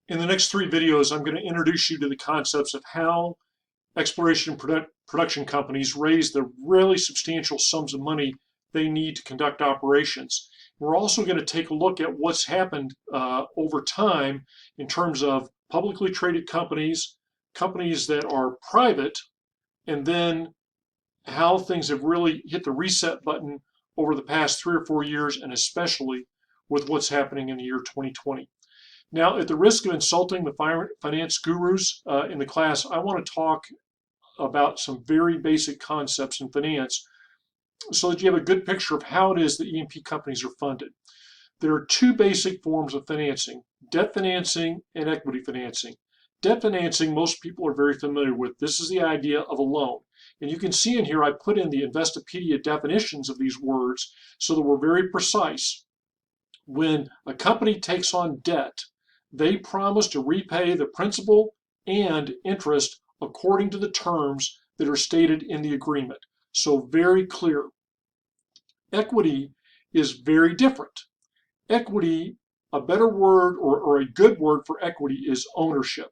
In the next three videos, I'm going to introduce you to the concepts of how exploration and production companies raise the really substantial sums of money they need to conduct operations. We're also going to take a look at what's happened over time in terms of publicly traded companies, companies that are private, and then how things have really hit the reset button over the past 3 or 4 years, and especially with what's happening in the year 2020. Now, at the risk of insulting the finance gurus in the class, I want to talk about some very basic concepts in finance so that you have a good picture of how it is that E&P companies are funded. There are two basic forms of financing: debt financing and equity financing. Debt financing, most people are very familiar with. This is the idea of a loan. And you can see in here, I put in the Investopedia definitions of these words so that we're very precise. When a company takes on debt, they promise to repay the principal and interest according to the terms that are stated in the agreement. So very clear. Equity is very different. Equity, a better word or a good word for equity is ownership.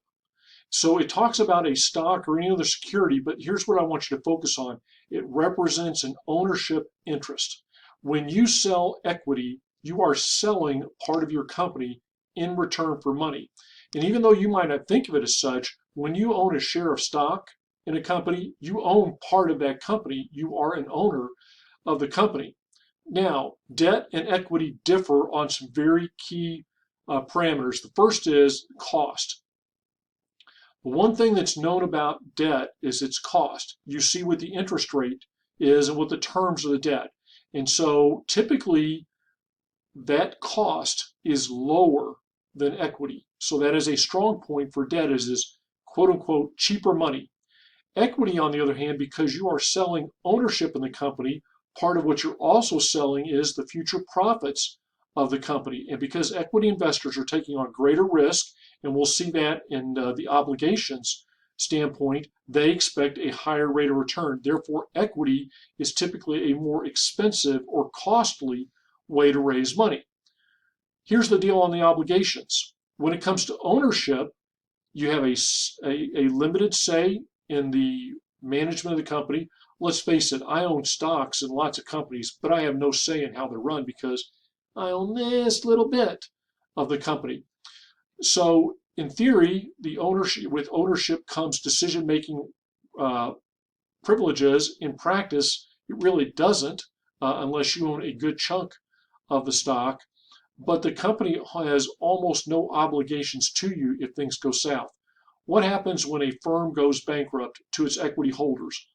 So it talks about a stock or any other security, but here's what I want you to focus on. It represents an ownership interest. When you sell equity, you are selling part of your company in return for money. And even though you might not think of it as such, when you own a share of stock in a company, you own part of that company. You are an owner of the company. Now, debt and equity differ on some very key parameters. The first is cost. One thing that's known about debt is its cost. You see what the interest rate is and what the terms of the debt. And so typically that cost is lower than equity. So that is a strong point for debt, is quote unquote cheaper money. Equity, on the other hand, because you are selling ownership in the company, part of what you're also selling is the future profits of the company. And because equity investors are taking on greater risk, and we'll see that in the obligations standpoint, they expect a higher rate of return. Therefore, equity is typically a more expensive or costly way to raise money. Here's the deal on the obligations. When it comes to ownership, you have a limited say in the management of the company. Let's face it, I own stocks in lots of companies, but I have no say in how they're run because I own this little bit of the company. So in theory, with ownership comes decision-making privileges. In practice, it really doesn't unless you own a good chunk of the stock. But the company has almost no obligations to you if things go south. What happens when a firm goes bankrupt to its equity holders?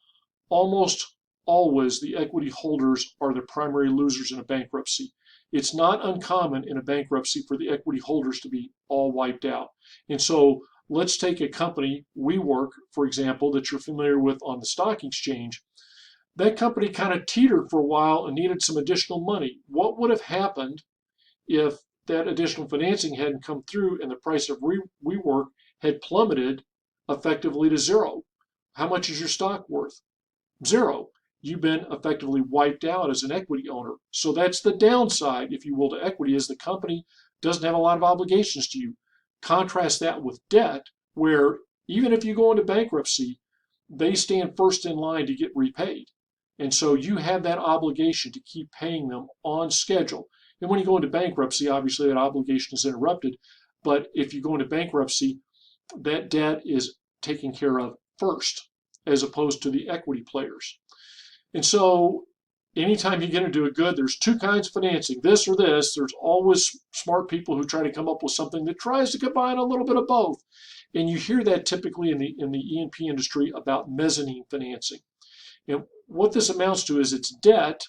Almost always the equity holders are the primary losers in a bankruptcy. It's not uncommon in a bankruptcy for the equity holders to be all wiped out. And so let's take a company, WeWork, for example, that you're familiar with on the stock exchange. That company kind of teetered for a while and needed some additional money. What would have happened if that additional financing hadn't come through and the price of WeWork had plummeted effectively to zero? How much is your stock worth? Zero. You've been effectively wiped out as an equity owner. So that's the downside, if you will, to equity, is the company doesn't have a lot of obligations to you. Contrast that with debt, where even if you go into bankruptcy, they stand first in line to get repaid. And so you have that obligation to keep paying them on schedule. And when you go into bankruptcy, obviously that obligation is interrupted. But if you go into bankruptcy, that debt is taken care of first, as opposed to the equity players. And so anytime you get into a good, there's two kinds of financing, this or this. There's always smart people who try to come up with something that tries to combine a little bit of both. And you hear that typically in the E&P industry about mezzanine financing. And what this amounts to is it's debt,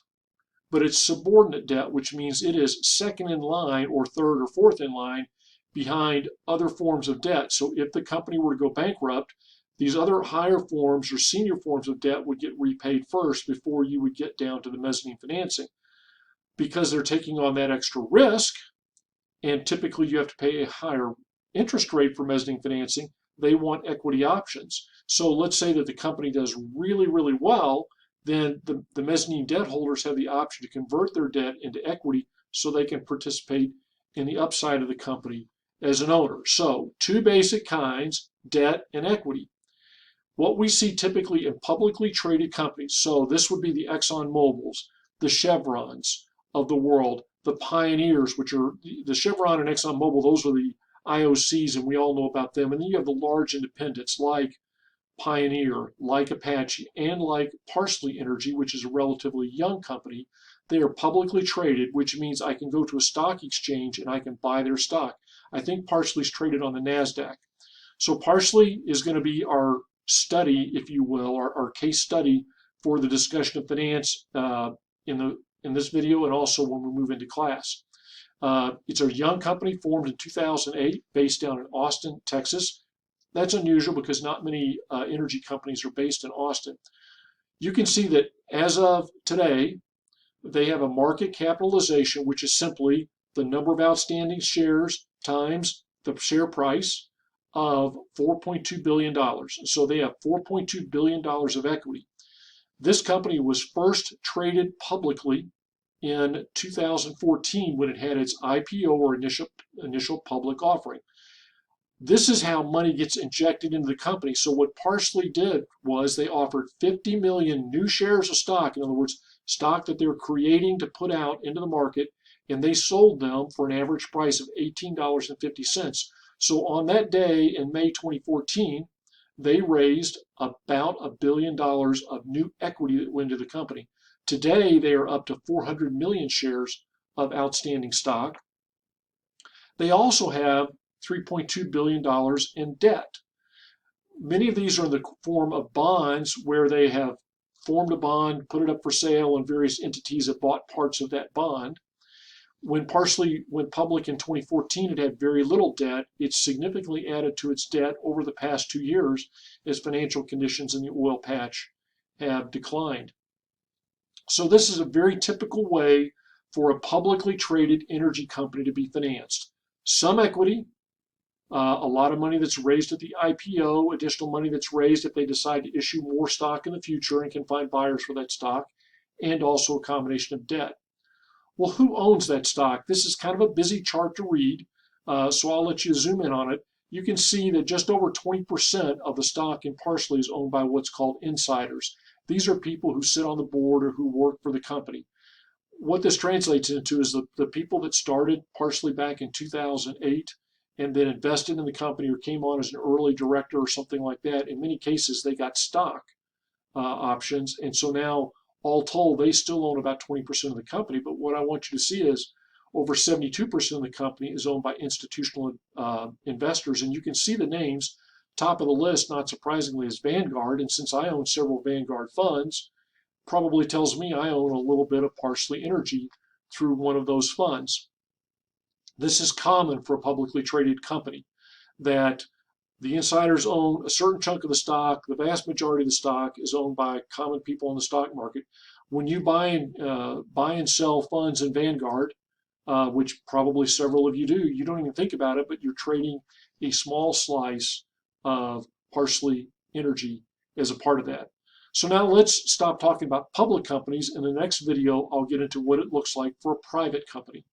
but it's subordinate debt, which means it is second in line or third or fourth in line behind other forms of debt. So if the company were to go bankrupt, these other higher forms or senior forms of debt would get repaid first before you would get down to the mezzanine financing. Because they're taking on that extra risk, and typically you have to pay a higher interest rate for mezzanine financing, they want equity options. So let's say that the company does really, really well, then the mezzanine debt holders have the option to convert their debt into equity so they can participate in the upside of the company as an owner. So two basic kinds, debt and equity. What we see typically in publicly traded companies, so this would be the Exxon Mobils, the Chevrons of the world, the Pioneers, which are the Chevron and Exxon Mobil, those are the IOCs, and we all know about them. And then you have the large independents like Pioneer, like Apache, and like Parsley Energy, which is a relatively young company. They are publicly traded, which means I can go to a stock exchange and I can buy their stock. I think Parsley's traded on the NASDAQ. So Parsley is going to be our study, if you will, our case study for the discussion of finance in this video and also when we move into class. It's a young company formed in 2008 based down in Austin, Texas. That's unusual because not many energy companies are based in Austin. You can see that as of today, they have a market capitalization, which is simply the number of outstanding shares times the share price of $4.2 billion. So they have $4.2 billion of equity. This company was first traded publicly in 2014 when it had its IPO or initial public offering. This is how money gets injected into the company. So what Parsley did was they offered 50 million new shares of stock, in other words, stock that they're creating to put out into the market, and they sold them for an average price of $18.50. So on that day in May 2014, they raised about $1 billion of new equity that went into the company. Today, they are up to 400 million shares of outstanding stock. They also have $3.2 billion in debt. Many of these are in the form of bonds where they have formed a bond, put it up for sale, and various entities have bought parts of that bond. When Parsley went public in 2014, it had very little debt. It's significantly added to its debt over the past 2 years as financial conditions in the oil patch have declined. So this is a very typical way for a publicly traded energy company to be financed. Some equity, a lot of money that's raised at the IPO, additional money that's raised if they decide to issue more stock in the future and can find buyers for that stock, and also a combination of debt. Well, who owns that stock? This is kind of a busy chart to read, so I'll let you zoom in on it. You can see that just over 20% of the stock in Parsley is owned by what's called insiders. These are people who sit on the board or who work for the company. What this translates into is the people that started Parsley back in 2008 and then invested in the company or came on as an early director or something like that. In many cases, they got stock options. And so now, all told, they still own about 20% of the company. But what I want you to see is over 72% of the company is owned by institutional investors. And you can see the names. Top of the list, not surprisingly, is Vanguard. And since I own several Vanguard funds, probably tells me I own a little bit of Parsley Energy through one of those funds. This is common for a publicly traded company, that the insiders own a certain chunk of the stock. The vast majority of the stock is owned by common people in the stock market. When you buy and sell funds in Vanguard, which probably several of you do, you don't even think about it, but you're trading a small slice of Parsley Energy as a part of that. So now let's stop talking about public companies. In the next video, I'll get into what it looks like for a private company.